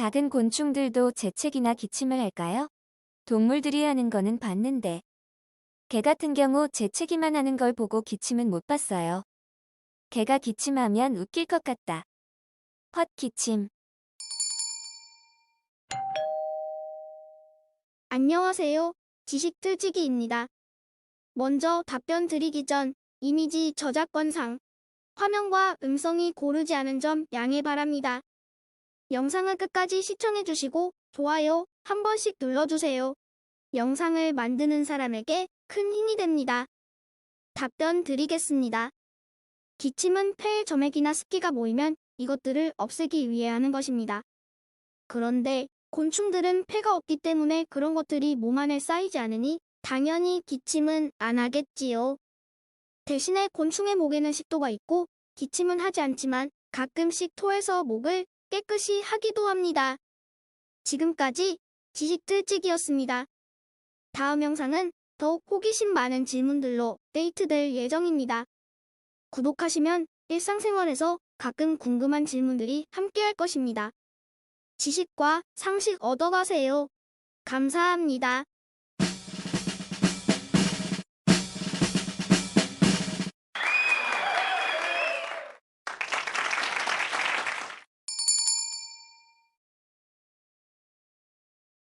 작은 곤충들도 재채기나 기침을 할까요? 동물들이 하는 거는 봤는데. 개 같은 경우 재채기만 하는 걸 보고 기침은 못 봤어요. 개가 기침하면 웃길 것 같다. 헛 기침. 안녕하세요. 지식틀치기입니다. 먼저 답변 드리기 전 이미지 저작권상 화면과 음성이 고르지 않은 점 양해 바랍니다. 영상을 끝까지 시청해주시고 좋아요 한 번씩 눌러주세요. 영상을 만드는 사람에게 큰 힘이 됩니다. 답변 드리겠습니다. 기침은 폐에 점액이나 습기가 모이면 이것들을 없애기 위해 하는 것입니다. 그런데 곤충들은 폐가 없기 때문에 그런 것들이 몸 안에 쌓이지 않으니 당연히 기침은 안 하겠지요. 대신에 곤충의 목에는 식도가 있고 기침은 하지 않지만 가끔씩 토해서 목을 깨끗이 하기도 합니다. 지금까지 지식틀찌기였습니다. 다음 영상은 더욱 호기심 많은 질문들로 업데이트될 예정입니다. 구독하시면 일상생활에서 가끔 궁금한 질문들이 함께할 것입니다. 지식과 상식 얻어가세요. 감사합니다.